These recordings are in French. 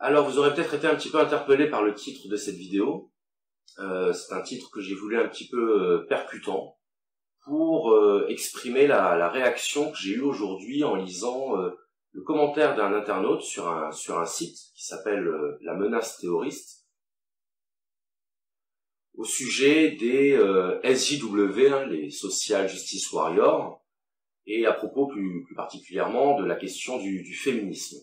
Alors, vous aurez peut-être été un petit peu interpellé par le titre de cette vidéo. C'est un titre que j'ai voulu un petit peu percutant pour exprimer la réaction que j'ai eue aujourd'hui en lisant le commentaire d'un internaute sur un site qui s'appelle La Menace Théoriste au sujet des SJW, hein, les Social Justice Warriors, et à propos plus particulièrement de la question du féminisme.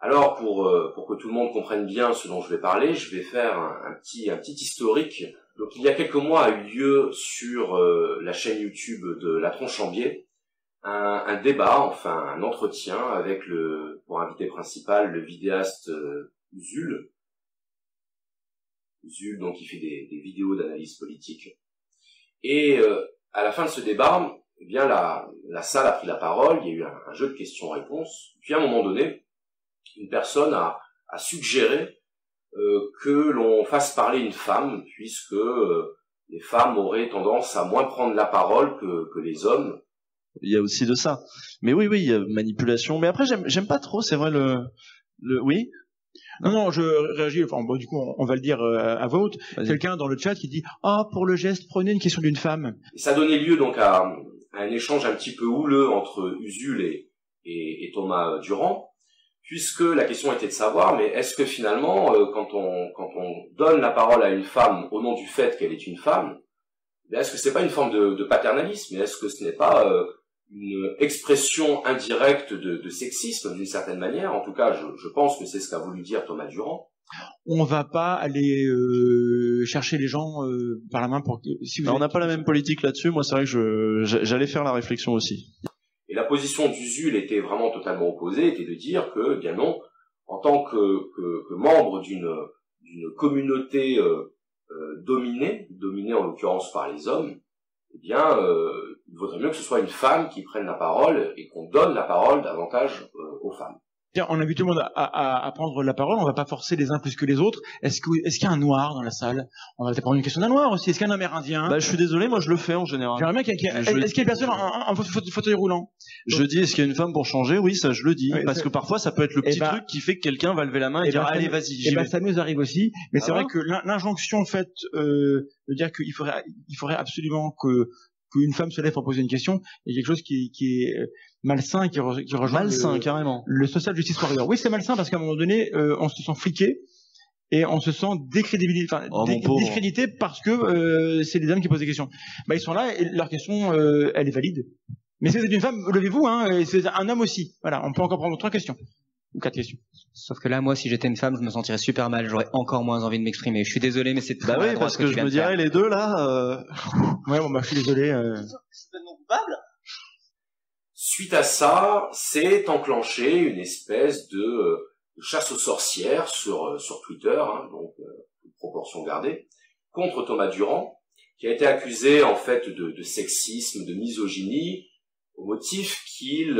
Alors, pour que tout le monde comprenne bien ce dont je vais parler, je vais faire un petit historique. Donc, il y a quelques mois a eu lieu sur la chaîne YouTube de La Tronche en Biais un débat, enfin un entretien avec pour invité principal, le vidéaste Usul. Usul, donc, il fait des vidéos d'analyse politique. Et à la fin de ce débat, eh bien la salle a pris la parole, il y a eu un jeu de questions-réponses. Puis à un moment donné, une personne a suggéré que l'on fasse parler une femme, puisque les femmes auraient tendance à moins prendre la parole que les hommes. Il y a aussi de ça. Mais oui, il y a manipulation. Mais après, j'aime pas trop, c'est vrai, oui. Non, je réagis, enfin, bon, du coup, on va le dire à voix haute. Quelqu'un dans le chat qui dit « Ah, pour le geste, prenez une question d'une femme. » Et ça donnait lieu donc à un échange un petit peu houleux entre Usul et Thomas Durand, puisque la question était de savoir, mais est-ce que finalement, quand on donne la parole à une femme au nom du fait qu'elle est une femme, est-ce que c'est pas une forme de paternalisme, et est-ce que ce n'est pas une expression indirecte de sexisme d'une certaine manière? En tout cas, je pense que c'est ce qu'a voulu dire Thomas Durand. On va pas aller chercher les gens par la main pour que... On n'a pas la même politique là-dessus. Moi, c'est vrai que j'allais faire la réflexion aussi. Et la position d'Usul était vraiment totalement opposée, était de dire que, bien non, en tant que membre d'une communauté dominée en l'occurrence par les hommes, eh bien, il vaudrait mieux que ce soit une femme qui prenne la parole et qu'on donne la parole davantage aux femmes. On invite tout le monde à prendre la parole, on va pas forcer les uns plus que les autres. Est-ce qu'il y a un noir dans la salle? On va peut-être prendre une question d'un noir aussi. Est-ce qu'il y a un amérindien? Je suis désolé, moi je le fais en général. J'aimerais bien est-ce qu'il y a une personne en fauteuil roulant? Je dis, est-ce qu'il y a une femme pour changer? Oui, ça je le dis. Oui, parce que parfois ça peut être le petit truc qui fait que quelqu'un va lever la main et dire allez, vas-y. Ça nous arrive aussi. Mais c'est vrai que l'injonction faite de dire qu'il faudrait absolument qu'une femme se lève pour poser une question, il y a quelque chose qui est malsain, qui rejoint carrément le social justice warrior. Oui, c'est malsain parce qu'à un moment donné, on se sent fliqué et on se sent décrédibilisé, discrédité parce que c'est les hommes qui posent des questions. Ils sont là et leur question, elle est valide. Mais si vous êtes une femme, levez-vous, et c'est un homme aussi. Voilà, on peut encore prendre 3 questions. Ou 4 questions. Sauf que là, moi, si j'étais une femme, je me sentirais super mal. J'aurais encore moins envie de m'exprimer. Je suis désolé, mais c'est très oui, parce que je me dirais les deux là. Ouais, je suis désolé. C'est non coupable. Suite à ça, s'est enclenché une espèce de chasse aux sorcières sur Twitter, donc proportion gardée, contre Thomas Durand, qui a été accusé en fait de sexisme, de misogynie, au motif qu'il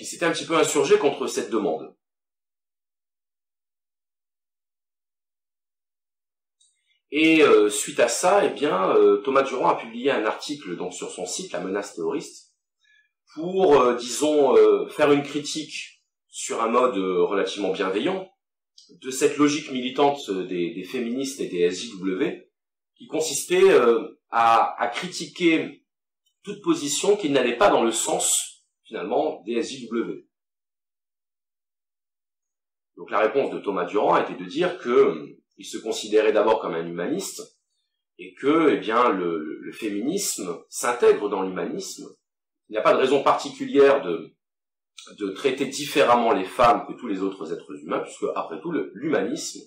s'était un petit peu insurgé contre cette demande. Et suite à ça, Thomas Durand a publié un article donc sur son site, La Menace Théoriste, pour, faire une critique sur un mode relativement bienveillant de cette logique militante des féministes et des SJW, qui consistait à critiquer toute position qui n'allait pas dans le sens, finalement, des SJW. Donc la réponse de Thomas Durand était de dire qu'il se considérait d'abord comme un humaniste, et que, le féminisme s'intègre dans l'humanisme. Il n'y a pas de raison particulière de traiter différemment les femmes que tous les autres êtres humains, puisque, après tout, l'humanisme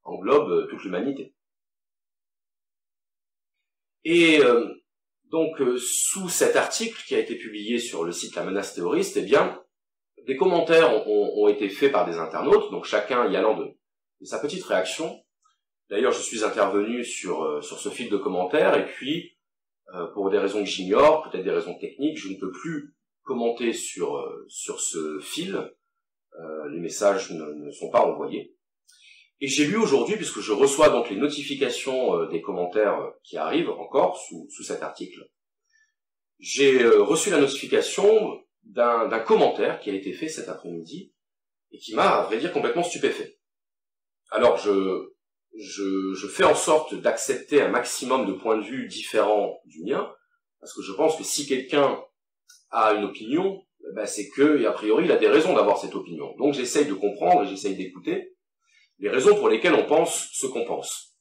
englobe toute l'humanité. Et donc, sous cet article qui a été publié sur le site La Menace Théoriste, des commentaires ont été faits par des internautes, donc chacun y allant de sa petite réaction. D'ailleurs, je suis intervenu sur ce fil de commentaires, et puis, pour des raisons que j'ignore, peut-être des raisons techniques, je ne peux plus commenter sur ce fil. Les messages ne sont pas envoyés. Et j'ai lu aujourd'hui, puisque je reçois donc les notifications des commentaires qui arrivent encore sous cet article, j'ai reçu la notification d'un commentaire qui a été fait cet après-midi et qui m'a, à vrai dire, complètement stupéfait. Alors, je fais en sorte d'accepter un maximum de points de vue différents du mien, parce que je pense que si quelqu'un a une opinion, ben c'est que, a priori, il a des raisons d'avoir cette opinion. Donc j'essaye de comprendre et j'essaye d'écouter les raisons pour lesquelles on pense ce qu'on pense.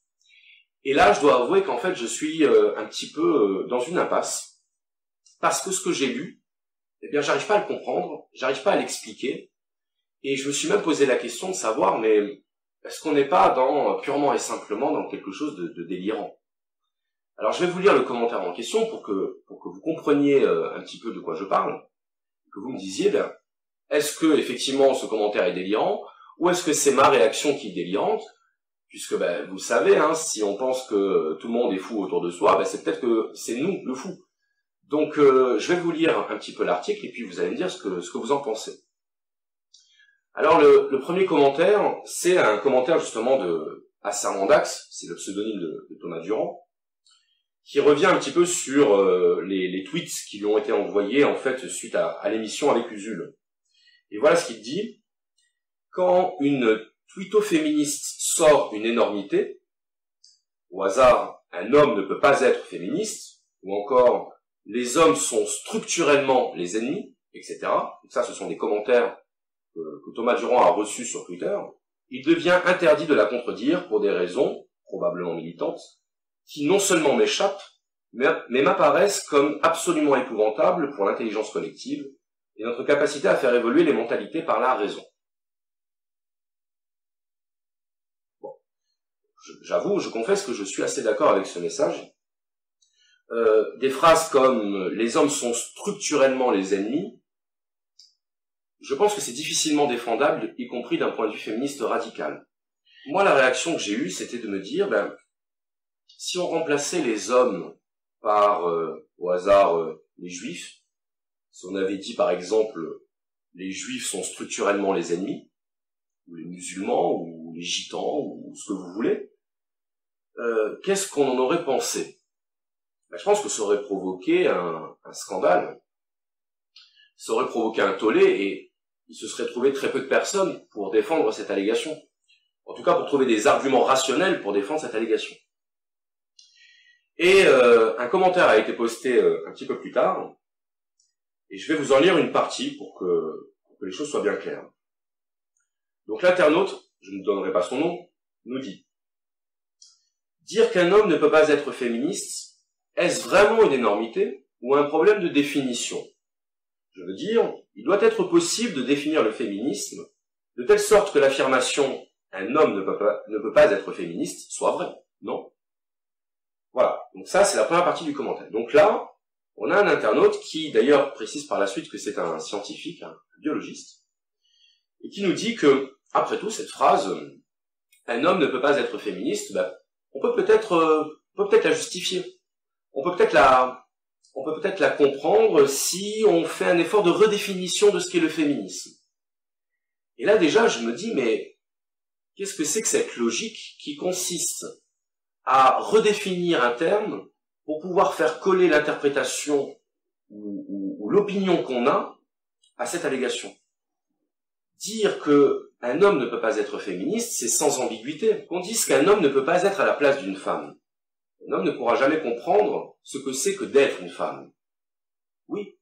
Et là, je dois avouer qu'en fait, je suis un petit peu dans une impasse, parce que ce que j'ai lu, eh bien, j'arrive pas à le comprendre, j'arrive pas à l'expliquer, et je me suis même posé la question de savoir, mais est-ce qu'on n'est pas purement et simplement dans quelque chose de délirant? Alors, je vais vous lire le commentaire en question pour que vous compreniez un petit peu de quoi je parle, que vous me disiez, ben, est-ce que effectivement ce commentaire est délirant, ou est-ce que c'est ma réaction qui est délirante, puisque ben, vous savez, hein, si on pense que tout le monde est fou autour de soi, ben, c'est peut-être que c'est nous le fou. Donc, je vais vous lire un petit peu l'article, et puis vous allez me dire ce que vous en pensez. Alors, le premier commentaire, c'est un commentaire justement de Assermandax, c'est le pseudonyme de Thomas Durand, qui revient un petit peu sur les tweets qui lui ont été envoyés en fait suite à l'émission avec Usul. Et voilà ce qu'il dit. Quand une tweeto-féministe sort une énormité, au hasard, un homme ne peut pas être féministe, ou encore les hommes sont structurellement les ennemis, etc. Donc ça, ce sont des commentaires que Thomas Durand a reçus sur Twitter. Il devient interdit de la contredire pour des raisons, probablement militantes, qui non seulement m'échappent, mais m'apparaissent comme absolument épouvantables pour l'intelligence collective et notre capacité à faire évoluer les mentalités par la raison. Bon, j'avoue, je confesse que je suis assez d'accord avec ce message. Des phrases comme « les hommes sont structurellement les ennemis », je pense que c'est difficilement défendable, y compris d'un point de vue féministe radical. Moi, la réaction que j'ai eue, c'était de me dire, ben, si on remplaçait les hommes par, au hasard, les juifs, si on avait dit par exemple, les juifs sont structurellement les ennemis, ou les musulmans, ou les gitans, ou ce que vous voulez, qu'est-ce qu'on en aurait pensé? Ben, je pense que ça aurait provoqué un scandale, ça aurait provoqué un tollé, et il se serait trouvé très peu de personnes pour défendre cette allégation. En tout cas, pour trouver des arguments rationnels pour défendre cette allégation. Et un commentaire a été posté un petit peu plus tard, et je vais vous en lire une partie pour que les choses soient bien claires. Donc l'internaute, je ne donnerai pas son nom, nous dit « Dire qu'un homme ne peut pas être féministe, est-ce vraiment une énormité ou un problème de définition ? Je veux dire, il doit être possible de définir le féminisme de telle sorte que l'affirmation « un homme ne peut pas être féministe » soit vraie, non ? Voilà, donc ça c'est la première partie du commentaire. Donc là, on a un internaute qui d'ailleurs précise par la suite que c'est un scientifique, un biologiste, et qui nous dit que, après tout, cette phrase « un homme ne peut pas être féministe », ben, on peut peut-être la justifier. On peut peut-être la comprendre si on fait un effort de redéfinition de ce qu'est le féminisme. Et là déjà, je me dis, mais qu'est-ce que c'est que cette logique qui consiste à redéfinir un terme pour pouvoir faire coller l'interprétation ou l'opinion qu'on a à cette allégation? Dire que un homme ne peut pas être féministe, c'est sans ambiguïté. Qu'on dise qu'un homme ne peut pas être à la place d'une femme. Un homme ne pourra jamais comprendre ce que c'est que d'être une femme. Oui.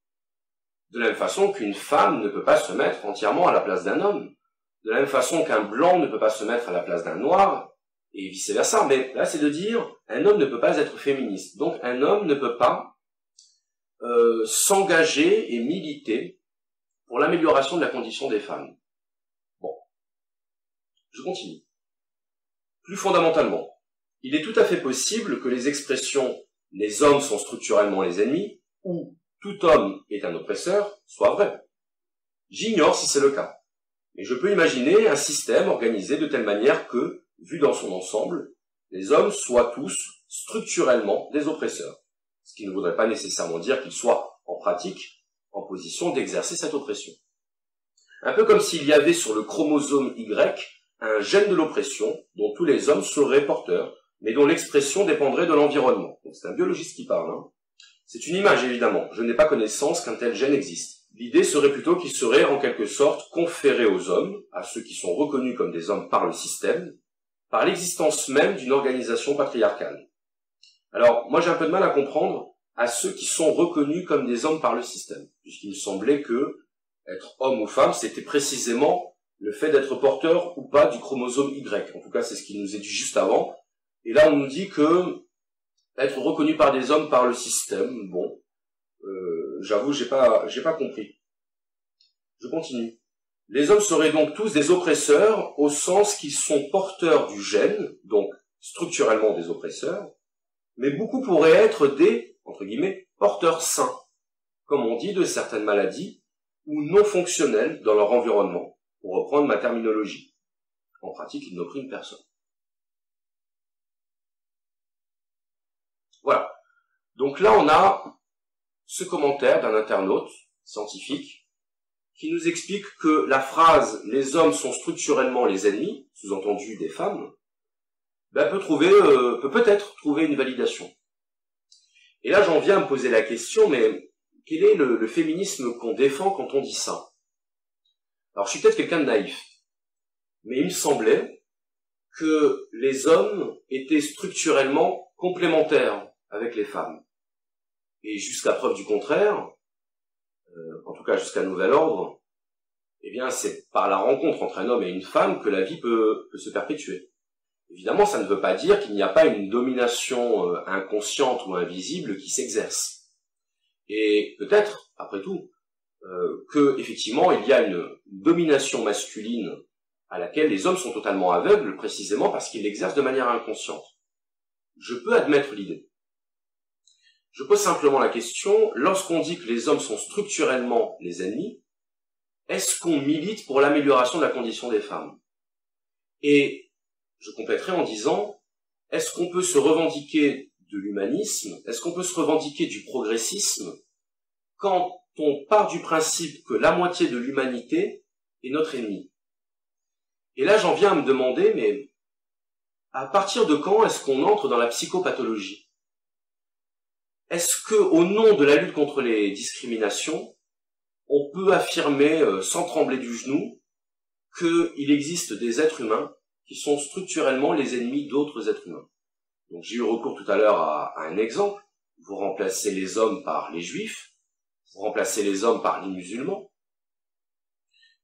De la même façon qu'une femme ne peut pas se mettre entièrement à la place d'un homme. De la même façon qu'un blanc ne peut pas se mettre à la place d'un noir, et vice-versa. Mais là, c'est de dire, un homme ne peut pas être féministe. Donc, un homme ne peut pas s'engager et militer pour l'amélioration de la condition des femmes. Bon. Je continue. Plus fondamentalement, il est tout à fait possible que les expressions « les hommes sont structurellement les ennemis » ou « tout homme est un oppresseur » soient vraies. J'ignore si c'est le cas. Mais je peux imaginer un système organisé de telle manière que, vu dans son ensemble, les hommes soient tous structurellement des oppresseurs. Ce qui ne voudrait pas nécessairement dire qu'ils soient, en pratique, en position d'exercer cette oppression. Un peu comme s'il y avait sur le chromosome Y un gène de l'oppression dont tous les hommes seraient porteurs, mais dont l'expression dépendrait de l'environnement. Donc c'est un biologiste qui parle. Hein. C'est une image, évidemment. Je n'ai pas connaissance qu'un tel gène existe. L'idée serait plutôt qu'il serait en quelque sorte conféré aux hommes, à ceux qui sont reconnus comme des hommes par le système, par l'existence même d'une organisation patriarcale. Alors, moi j'ai un peu de mal à comprendre à ceux qui sont reconnus comme des hommes par le système, puisqu'il me semblait que être homme ou femme, c'était précisément le fait d'être porteur ou pas du chromosome Y. En tout cas, c'est ce qui nous est dit juste avant. Et là, on nous dit que être reconnu par des hommes par le système, bon, j'avoue, j'ai pas compris. Je continue. Les hommes seraient donc tous des oppresseurs au sens qu'ils sont porteurs du gène, donc structurellement des oppresseurs, mais beaucoup pourraient être des, entre guillemets, porteurs sains, comme on dit de certaines maladies, ou non fonctionnels dans leur environnement, pour reprendre ma terminologie. En pratique, ils n'oppriment personne. Voilà. Donc là, on a ce commentaire d'un internaute scientifique qui nous explique que la phrase « les hommes sont structurellement les ennemis », sous-entendu des femmes, peut peut-être trouver une validation. Et là, j'en viens à me poser la question, mais quel est le féminisme qu'on défend quand on dit ça? Alors, je suis peut-être quelqu'un de naïf, mais il me semblait que les hommes étaient structurellement complémentaires avec les femmes. Et jusqu'à preuve du contraire, en tout cas jusqu'à nouvel ordre, eh bien c'est par la rencontre entre un homme et une femme que la vie peut se perpétuer. Évidemment, ça ne veut pas dire qu'il n'y a pas une domination inconsciente ou invisible qui s'exerce. Et peut-être, après tout, que effectivement il y a une domination masculine à laquelle les hommes sont totalement aveugles, précisément parce qu'ils l'exercent de manière inconsciente. Je peux admettre l'idée. Je pose simplement la question, lorsqu'on dit que les hommes sont structurellement les ennemis, est-ce qu'on milite pour l'amélioration de la condition des femmes? Et je compléterai en disant, est-ce qu'on peut se revendiquer de l'humanisme, est-ce qu'on peut se revendiquer du progressisme, quand on part du principe que la moitié de l'humanité est notre ennemi? Et là, j'en viens à me demander, mais à partir de quand est-ce qu'on entre dans la psychopathologie? Est-ce que, au nom de la lutte contre les discriminations, on peut affirmer, sans trembler du genou, qu'il existe des êtres humains qui sont structurellement les ennemis d'autres êtres humains? Donc j'ai eu recours tout à l'heure à un exemple. Vous remplacez les hommes par les juifs, vous remplacez les hommes par les musulmans.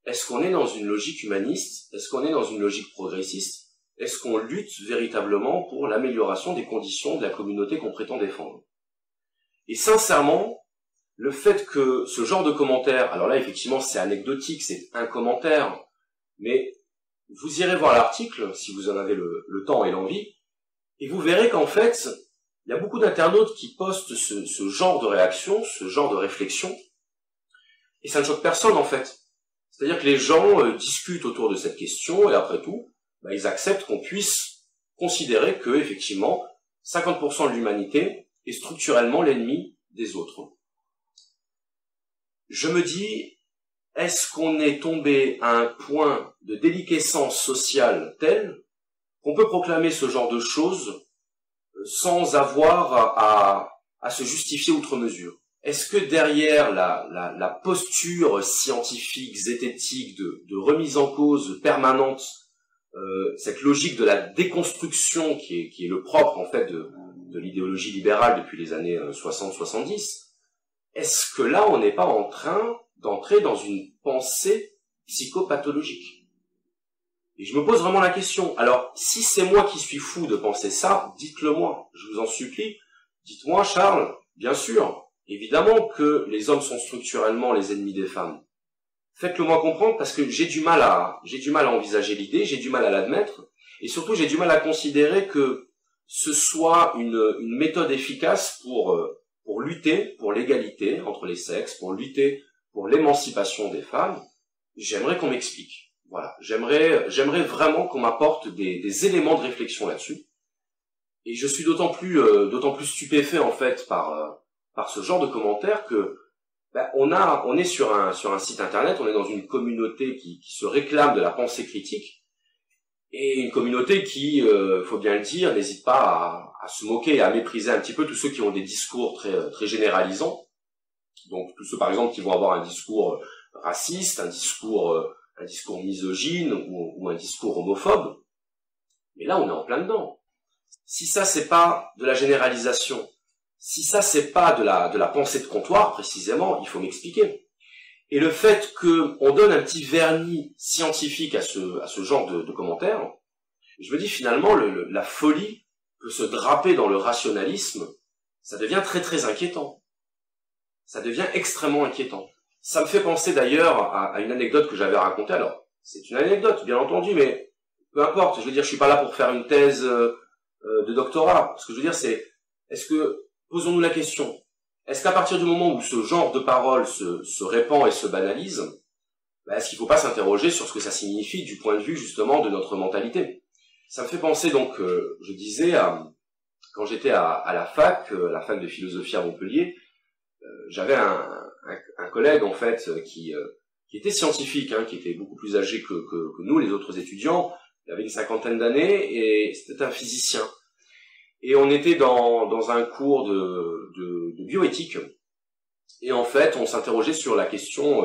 Est-ce qu'on est dans une logique humaniste? Est-ce qu'on est dans une logique progressiste? Est-ce qu'on lutte véritablement pour l'amélioration des conditions de la communauté qu'on prétend défendre? Et sincèrement, le fait que ce genre de commentaire, alors là effectivement c'est anecdotique, c'est un commentaire, mais vous irez voir l'article, si vous en avez le temps et l'envie, et vous verrez qu'en fait, il y a beaucoup d'internautes qui postent ce genre de réaction, ce genre de réflexion, et ça ne choque personne en fait. C'est-à-dire que les gens discutent autour de cette question, et après tout, ils acceptent qu'on puisse considérer que, effectivement, 50% de l'humanité est structurellement l'ennemi des autres. Je me dis, est-ce qu'on est tombé à un point de déliquescence sociale tel qu'on peut proclamer ce genre de choses sans avoir à se justifier outre mesure? Est-ce que derrière la posture scientifique, zététique, de remise en cause permanente, cette logique de la déconstruction qui est le propre en fait de l'idéologie libérale depuis les années 60-70, est-ce que là on n'est pas en train d'entrer dans une pensée psychopathologique? Et je me pose vraiment la question. Alors, si c'est moi qui suis fou de penser ça, dites-le moi, je vous en supplie. Dites-moi, Charles, bien sûr, évidemment que les hommes sont structurellement les ennemis des femmes. Faites-le moi comprendre parce que j'ai du mal à envisager l'idée, j'ai du mal à l'admettre, et surtout j'ai du mal à considérer que ce soit une méthode efficace pour lutter pour l'égalité entre les sexes, pour lutter pour l'émancipation des femmes. J'aimerais qu'on m'explique. Voilà, j'aimerais vraiment qu'on m'apporte des éléments de réflexion là-dessus. Et je suis d'autant plus stupéfait en fait par ce genre de commentaires que on est sur un site internet, on est dans une communauté qui se réclame de la pensée critique, et une communauté qui, faut bien le dire, n'hésite pas à se moquer et à mépriser un petit peu tous ceux qui ont des discours très généralisants. Donc tous ceux par exemple qui vont avoir un discours raciste, un discours misogyne ou un discours homophobe. Mais là on est en plein dedans. Si ça c'est pas de la généralisation, si ça c'est pas de la pensée de comptoir précisément, il faut m'expliquer. Et le fait qu'on donne un petit vernis scientifique à ce genre de commentaires, je me dis finalement la folie peut se draper dans le rationalisme, ça devient très très inquiétant. Ça devient extrêmement inquiétant. Ça me fait penser d'ailleurs à une anecdote que j'avais racontée. Alors, c'est une anecdote, bien entendu, mais peu importe. Je veux dire, je suis pas là pour faire une thèse de doctorat. Ce que je veux dire, c'est, posons-nous la question, est-ce qu'à partir du moment où ce genre de parole se répand et se banalise, est-ce qu'il ne faut pas s'interroger sur ce que ça signifie du point de vue justement de notre mentalité? Ça me fait penser donc, je disais, quand j'étais à la fac de philosophie à Montpellier, j'avais un collègue en fait qui était scientifique, qui était beaucoup plus âgé que nous les autres étudiants. Il avait une 50aine d'années et c'était un physicien. Et on était dans un cours de bioéthique. Et en fait, on s'interrogeait sur la question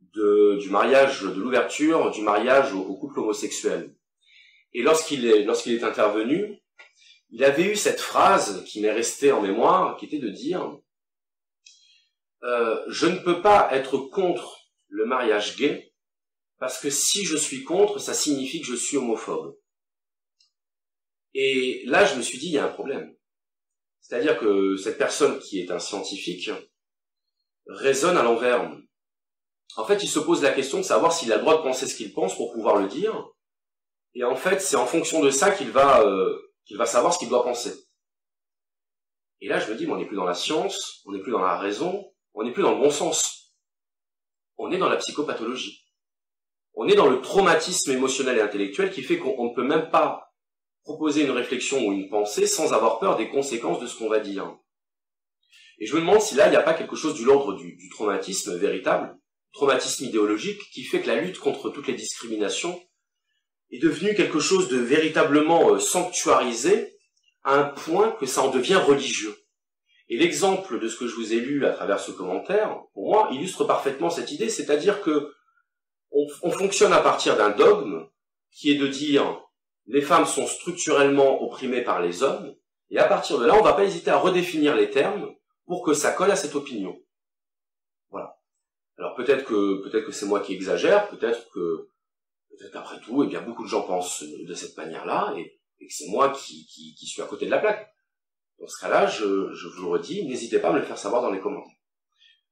du mariage, de l'ouverture du mariage au couple homosexuel. Et lorsqu'il est intervenu, il avait eu cette phrase qui m'est restée en mémoire, qui était de dire je ne peux pas être contre le mariage gay, parce que si je suis contre, ça signifie que je suis homophobe. Et là, je me suis dit, il y a un problème. C'est-à-dire que cette personne qui est un scientifique raisonne à l'envers. En fait, il se pose la question de savoir s'il a le droit de penser ce qu'il pense pour pouvoir le dire. Et en fait, c'est en fonction de ça qu'il va savoir ce qu'il doit penser. Et là, je me dis, mais on n'est plus dans la science, on n'est plus dans la raison, on n'est plus dans le bon sens. On est dans la psychopathologie. On est dans le traumatisme émotionnel et intellectuel qui fait qu'on ne peut même pas proposer une réflexion ou une pensée sans avoir peur des conséquences de ce qu'on va dire. Et je me demande si là, il n'y a pas quelque chose de l'ordre du traumatisme véritable, traumatisme idéologique, qui fait que la lutte contre toutes les discriminations est devenue quelque chose de véritablement sanctuarisé à un point que ça en devient religieux. Et l'exemple de ce que je vous ai lu à travers ce commentaire, pour moi, illustre parfaitement cette idée, c'est-à-dire que on fonctionne à partir d'un dogme qui est de dire les femmes sont structurellement opprimées par les hommes, et à partir de là, on ne va pas hésiter à redéfinir les termes pour que ça colle à cette opinion. Voilà. Alors peut-être que c'est moi qui exagère, peut-être qu'après tout, eh bien beaucoup de gens pensent de cette manière-là, et que c'est moi qui suis à côté de la plaque. Dans ce cas-là, je vous le redis, n'hésitez pas à me le faire savoir dans les commentaires.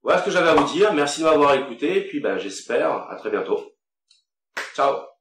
Voilà ce que j'avais à vous dire, merci de m'avoir écouté, et puis j'espère à très bientôt. Ciao.